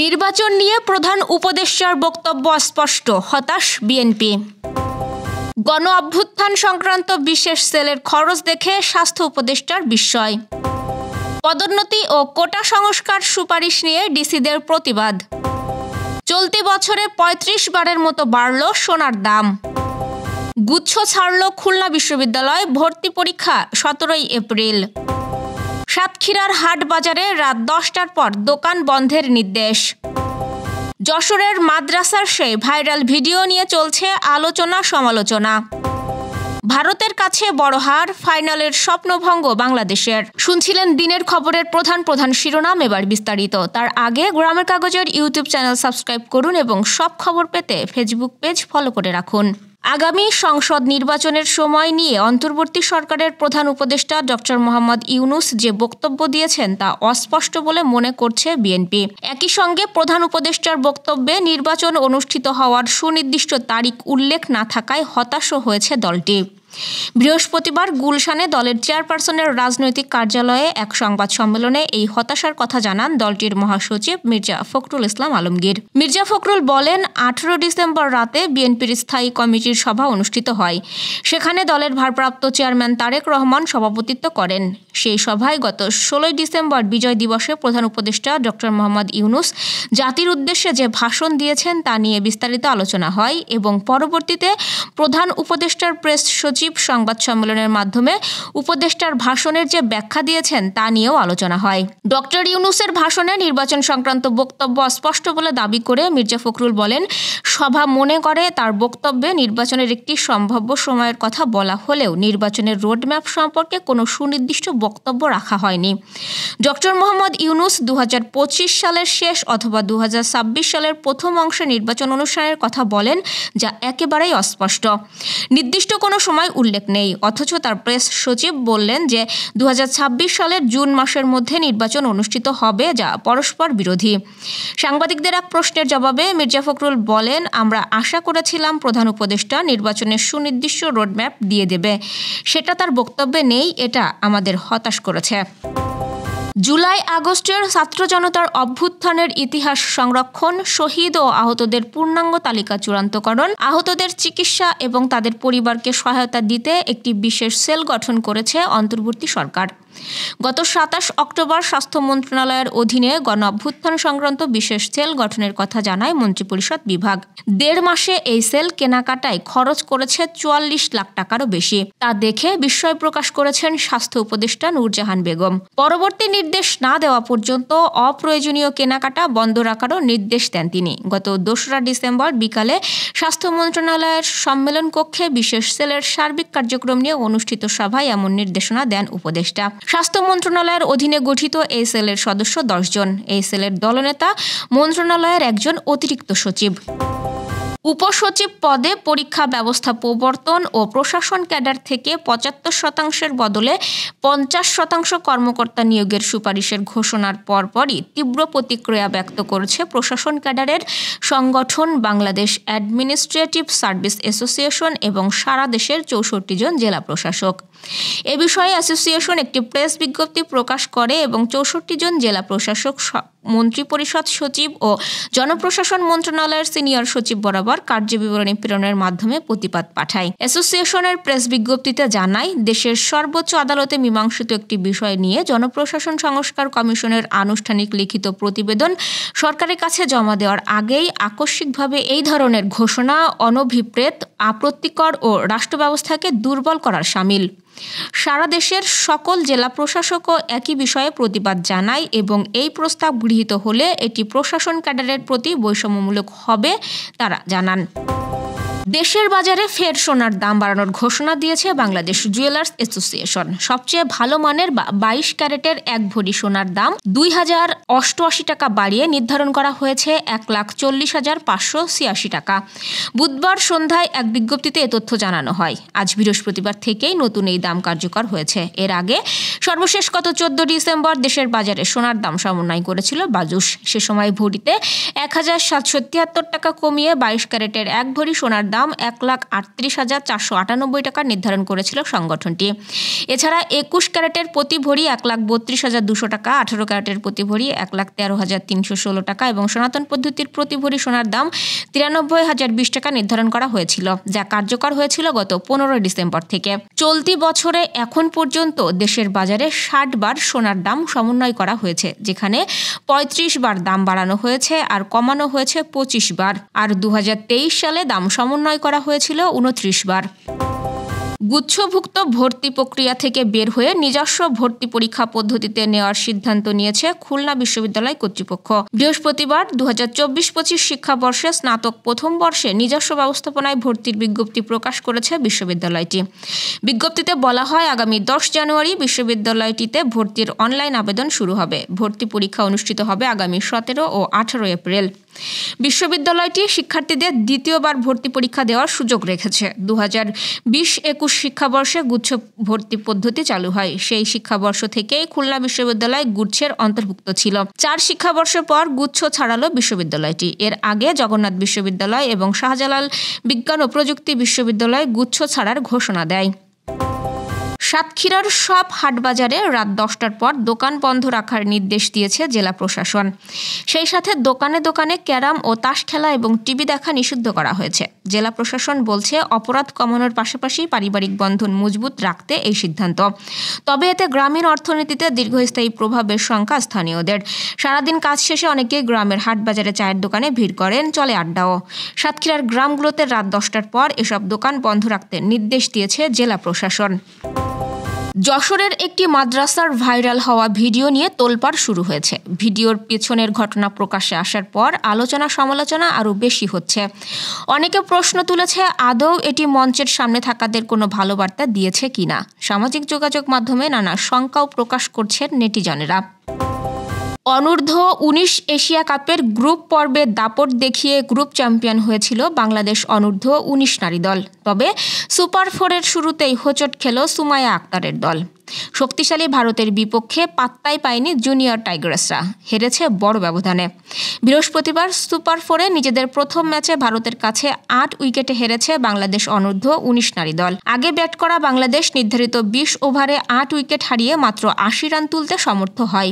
নির্বাচন নিয়ে প্রধান উপদেষ্টার বক্তব্য স্পষ্ট, হতাশ বিএনপি। গণ অভ্যুত্থান সংক্রান্ত বিশেষ সেলের খরচ দেখে স্বাস্থ্য উপদেষ্টার বিস্ময়। পদোন্নতি ও কোটা সংস্কার সুপারিশ নিয়ে ডিসিদের প্রতিবাদ। চলতি বছরে ৩৫ বারের মতো বাড়ল সোনার দাম। গুচ্ছ ছাড়ল খুলনা বিশ্ববিদ্যালয়, ভর্তি পরীক্ষা ১৭ এপ্রিল। সাতক্ষীরার হাট বাজারে রাত ১০টার পর দোকান বন্ধের নির্দেশ। যশোরের মাদ্রাসার সেই ভাইরাল ভিডিও নিয়ে চলছে আলোচনা সমালোচনা। ভারতের কাছে বড় হার, ফাইনালের স্বপ্নভঙ্গ বাংলাদেশের। শুনছিলেন দিনের খবরের প্রধান শিরোনাম, এবার বিস্তারিত। তার আগে গ্রামের কাগজের ইউটিউব চ্যানেল সাবস্ক্রাইব করুন এবং সব খবর পেতে ফেসবুক পেজ ফলো করে রাখুন। আগামী সংসদ নির্বাচনের সময় নিয়ে অন্তর্বর্তী সরকারের প্রধান উপদেষ্টা ডক্টর মোহাম্মদ ইউনূস যে বক্তব্য দিয়েছেন তা অস্পষ্ট বলে মনে করছে বিএনপি। একই সঙ্গে প্রধান উপদেষ্টার বক্তব্যে নির্বাচন অনুষ্ঠিত হওয়ার সুনির্দিষ্ট তারিখ উল্লেখ না থাকায় হতাশও হয়েছে দলটি। বৃহস্পতিবার গুলশানে দলের চেয়ারপারসনের রাজনৈতিক কার্যালয়ে এক সংবাদ সম্মেলনে এই হতাশার কথা জানান দলটির মহাসচিব মির্জা ফখরুল ইসলাম আলমগীর। মির্জা ফখরুল বলেন, ১৮ ডিসেম্বর রাতে বিএনপির স্থায়ী কমিটির সভা অনুষ্ঠিত হয়। সেখানে দলের ভারপ্রাপ্ত চেয়ারম্যান তারেক রহমান সভাপতিত্ব করেন। সেই সভায় গত ১৬ ডিসেম্বর বিজয় দিবসে প্রধান উপদেষ্টা ডক্টর মোহাম্মদ ইউনূস জাতির উদ্দেশ্যে যে ভাষণ দিয়েছেন তা নিয়ে বিস্তারিত আলোচনা হয় এবং পরবর্তীতে প্রধান উপদেষ্টার প্রেস সচিব সংবাদ সম্মেলনের মাধ্যমে উপদেষ্টার ভাষণের যে ব্যাখ্যা দিয়েছেন তা নিয়েও আলোচনা হয়। ডক্টর ইউনূসের ভাষণে নির্বাচন সংক্রান্ত বক্তব্য স্পষ্ট বলে দাবি করে মির্জা ফখরুল বলেন, সভা মনে করে তার বক্তব্যে নির্বাচনের একটি সম্ভাব্য সময়ের কথা বলা হলেও নির্বাচনের রোডম্যাপ সম্পর্কে কোনো সুনির্দিষ্ট বক্তব্য রাখা হয়নি। ডক্টর মোহাম্মদ ইউনূস ২০২৫ সালের শেষ অথবা ২০২৬ সালের প্রথম অংশে নির্বাচন অনুষ্ঠানের কথা বলেন, যা একেবারেই অস্পষ্ট। নির্দিষ্ট কোনো সময় উল্লেখ নেই, অথচ তার প্রেস সচিব বললেন যে ২০২৬ সালের জুন মাসের মধ্যে নির্বাচন অনুষ্ঠিত হবে, যা পরস্পর বিরোধী। সাংবাদিকদের এক প্রশ্নের জবাবে মির্জা ফখরুল বলেন, আমরা আশা করেছিলাম প্রধান উপদেষ্টা নির্বাচনের সুনির্দিষ্ট রোডম্যাপ দিয়ে দেবে, সেটা তার বক্তব্যে নেই, এটা আমাদের হতাশ করেছে। জুলাই আগস্টের ছাত্র জনতার অভ্যুত্থানের ইতিহাস সংরক্ষণ, শহীদ ও আহতদের পূর্ণাঙ্গ তালিকা চূড়ান্তকরণ, আহতদের চিকিৎসা এবং তাদের পরিবারকে সহায়তা দিতে একটি বিশেষ সেল গঠন করেছে অন্তর্বর্তী সরকার। গত ২৭ অক্টোবর স্বাস্থ্য মন্ত্রণালয়ের অধীনে গণ অভ্যুত্থান সংক্রান্ত বিশেষ সেল গঠনের কথা জানায় মন্ত্রিপরিষদ বিভাগ। ১.৫ মাসে এই সেল কেনাকাটায় খরচ করেছে ৪৪ লাখ টাকারও বেশি। তা দেখে বিস্ময় প্রকাশ করেছেন স্বাস্থ্য উপদেষ্টা নূরজাহান বেগম। পরবর্তী নির্দেশ না দেওয়া পর্যন্ত অপ্রয়োজনীয় কেনাকাটা বন্ধ রাখারও নির্দেশ দেন তিনি। গত ২রা ডিসেম্বর বিকালে স্বাস্থ্য মন্ত্রণালয়ের সম্মেলন কক্ষে বিশেষ সেলের সার্বিক কার্যক্রম নিয়ে অনুষ্ঠিত সভায় এমন নির্দেশনা দেন উপদেষ্টা। স্বাস্থ্য মন্ত্রণালয়ের অধীনে গঠিত এই সেলের সদস্য ১০ জন। এই সেলের দলনেতা মন্ত্রণালয়ের একজন অতিরিক্ত সচিব। উপসচিব পদে পরীক্ষা ব্যবস্থা প্রবর্তন ও প্রশাসন ক্যাডার থেকে ৭৫% বদলে ৫০% কর্মকর্তা নিয়োগের সুপারিশের ঘোষণার পরপরই তীব্র প্রতিক্রিয়া ব্যক্ত করেছে প্রশাসন ক্যাডারের সংগঠন বাংলাদেশ অ্যাডমিনিস্ট্রেটিভ সার্ভিস অ্যাসোসিয়েশন এবং সারা দেশের ৬৪ জন জেলা প্রশাসক। এ বিষয়ে অ্যাসোসিয়েশন একটি প্রেস বিজ্ঞপ্তি প্রকাশ করে এবং ৬৪ জন জেলা প্রশাসক মন্ত্রিপরিষদ সচিব ও জনপ্রশাসন মন্ত্রণালয়ের সিনিয়র সচিব বরাবর কার্যবিবরণী প্রেরণের মাধ্যমে প্রতিবাদ পাঠায়। অ্যাসোসিয়েশনের প্রেস বিজ্ঞপ্তিতে জানায়, দেশের সর্বোচ্চ আদালতে মীমাংসিত একটি বিষয় নিয়ে জনপ্রশাসন সংস্কার কমিশনের আনুষ্ঠানিক লিখিত প্রতিবেদন সরকারের কাছে জমা দেওয়ার আগেই আকস্মিকভাবে এই ধরনের ঘোষণা অনভিপ্রেত, আপত্তিকর ও রাষ্ট্র ব্যবস্থাকে দুর্বল করার শামিল। সারা দেশের সকল জেলা প্রশাসকও একই বিষয়ে প্রতিবাদ জানায় এবং এই প্রস্তাব গৃহীত হলে এটি প্রশাসন ক্যাডারের প্রতি বৈষম্যমূলক হবে, তারা জানান। দেশের বাজারে ফের সোনার দাম বাড়ানোর ঘোষণা দিয়েছে বাংলাদেশ জুয়েলার্স অ্যাসোসিয়েশন। সবচেয়ে ভালো মানের ২২ ক্যারেটের ১ ভরি সোনার দাম ২,০৮৮ টাকা বাড়িয়ে নির্ধারণ করা হয়েছে ১,৪০,৫৮৬ টাকা। বুধবার সন্ধ্যায় এক বিজ্ঞপ্তিতে এ তথ্য জানানো হয়। আজ বৃহস্পতিবার থেকেই নতুন এই দাম কার্যকর হয়েছে। এর আগে সর্বশেষ গত ১৪ ডিসেম্বর দেশের বাজারে সোনার দাম সমন্বয় করেছিল বাজুস। সে সময় ভরিতে ১,৭৭৩ টাকা কমিয়ে ২২ ক্যারেটের ১ ভরি সোনার দাম দাম 1,38,498 টাকা নির্ধারণ করেছিল সংগঠনটি। এছাড়া 21 ক্যারেটের প্রতি ভরি 1,32,200 টাকা, 18 ক্যারেটের প্রতি ভরি 1,13,316 টাকা এবং সনাতন পদ্ধতির প্রতি ভরি সোনার দাম 93,020 টাকা নির্ধারণ করা হয়েছিল, যা কার্যকর হয়েছিল গত 15 ডিসেম্বর থেকে। চলতি বছরে এখন পর্যন্ত দেশের বাজারে 60 বার সোনার দাম সমন্বয় করা হয়েছে, যেখানে 35 বার দাম বাড়ানো হয়েছে আর কমানো হয়েছে 25 বার, আর 2023 সালে দাম সমন্বয় করা হয়েছিল 29 বার। গুচ্ছভুক্ত ভর্তি প্রক্রিয়া থেকে বের হয়ে নিজস্ব ভর্তি পরীক্ষা পদ্ধতিতে নেওয়ার সিদ্ধান্ত নিয়েছে খুলনা বিশ্ববিদ্যালয় কর্তৃপক্ষ। বৃহস্পতিবার 2024-25 শিক্ষাবর্ষে স্নাতক প্রথম বর্ষে নিজস্ব ব্যবস্থাপনায় ভর্তির বিজ্ঞপ্তি প্রকাশ করেছে বিশ্ববিদ্যালয়টি। বিজ্ঞপ্তিতে বলা হয়, আগামী 10 জানুয়ারি বিশ্ববিদ্যালয়টিতে ভর্তির অনলাইন আবেদন শুরু হবে। ভর্তি পরীক্ষা অনুষ্ঠিত হবে আগামী 17 ও 18 এপ্রিল। বিশ্ববিদ্যালয়টি শিক্ষার্থীদের দ্বিতীয়বার ভর্তি পরীক্ষা দেওয়ার সুযোগ রেখেছে। 2020-21 শিক্ষাবর্ষে গুচ্ছ ভর্তি পদ্ধতি চালু হয়। সেই শিক্ষাবর্ষ থেকেই খুলনা বিশ্ববিদ্যালয় গুচ্ছের অন্তর্ভুক্ত ছিল। 4 শিক্ষাবর্ষ পর গুচ্ছ ছাড়ালো বিশ্ববিদ্যালয়টি। এর আগে জগন্নাথ বিশ্ববিদ্যালয় এবং শাহজালাল বিজ্ঞান ও প্রযুক্তি বিশ্ববিদ্যালয় গুচ্ছ ছাড়ার ঘোষণা দেয়। সাতক্ষীরার সব হাটবাজারে রাত 10টার পর দোকান বন্ধ রাখার নির্দেশ দিয়েছে জেলা প্রশাসন। সেই সাথে দোকানে দোকানে ক্যারাম ও তাস খেলা এবং টিভি দেখা নিষিদ্ধ করা হয়েছে। জেলা প্রশাসন বলছে, অপরাধ কমানোর পাশাপাশি পারিবারিক বন্ধন মজবুত রাখতে এই সিদ্ধান্ত। তবে এতে গ্রামীণ অর্থনীতিতে দীর্ঘস্থায়ী প্রভাবের শঙ্কা স্থানীয়দের। সারাদিন কাজ শেষে অনেকেই গ্রামের হাটবাজারে চায়ের দোকানে ভিড় করেন, চলে আড্ডাও। সাতক্ষীরার গ্রামগুলোতে রাত 10টার পর এসব দোকান বন্ধ রাখতে নির্দেশ দিয়েছে জেলা প্রশাসন। যশোরের একটি মাদ্রাসার ভাইরাল হওয়া ভিডিও নিয়ে তোলপাড় শুরু হয়েছে। ভিডিওর পেছনের ঘটনা প্রকাশ্যে আসার পর আলোচনা সমালোচনা আরও বেশি হচ্ছে। অনেকে প্রশ্ন তুলেছে, আদৌ এটি মঞ্চের সামনে থাকাদের কোনো ভালো বার্তা দিয়েছে কিনা। সামাজিক যোগাযোগ মাধ্যমে নানা শঙ্কাও প্রকাশ করছেন নেটিজনেরা। অনূর্ধ্ব-19 এশিয়া কাপের গ্রুপ পর্বে দাপট দেখিয়ে গ্রুপ চ্যাম্পিয়ন হয়েছিল বাংলাদেশ অনূর্ধ্ব-19 নারী দল। তবে সুপার 4-এর শুরুতেই হোঁচট খেল সুমাইয়া আক্তারের দল। শক্তিশালী ভারতের বিপক্ষে পাত্তাই পায়নি জুনিয়র টাইগার্সরা, হেরেছে বড় ব্যবধানে। বৃহস্পতিবার সুপার 4-এ নিজেদের প্রথম ম্যাচে ভারতের কাছে 8 উইকেটে হেরেছে বাংলাদেশ অনূর্ধ্ব-19 নারী দল। আগে ব্যাট করা বাংলাদেশ নির্ধারিত 20 ওভারে 8 উইকেট হারিয়ে মাত্র 80 রান তুলতে সমর্থ হয়।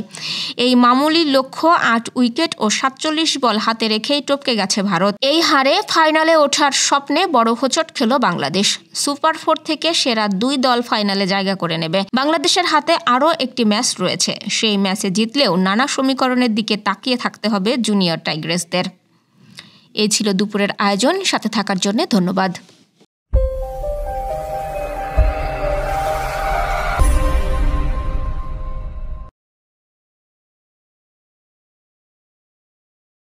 এই মামুলি লক্ষ্য 8 উইকেট ও 47 বল হাতে রেখেই টপকে গেছে ভারত। এই হারে ফাইনালে ওঠার স্বপ্নে বড় হোঁচট খেল বাংলাদেশ। সুপার 4 থেকে সেরা 2 দল ফাইনালে জায়গা করে নেবে। বাংলাদেশের হাতে আরও একটি ম্যাচ রয়েছে। সেই ম্যাচে জিতলেও নানা সমীকরণের দিকে তাকিয়ে থাকতে হবে জুনিয়র টাইগ্রেসদের। এই ছিল দুপুরের আয়োজন। সাথে থাকার জন্য ধন্যবাদ।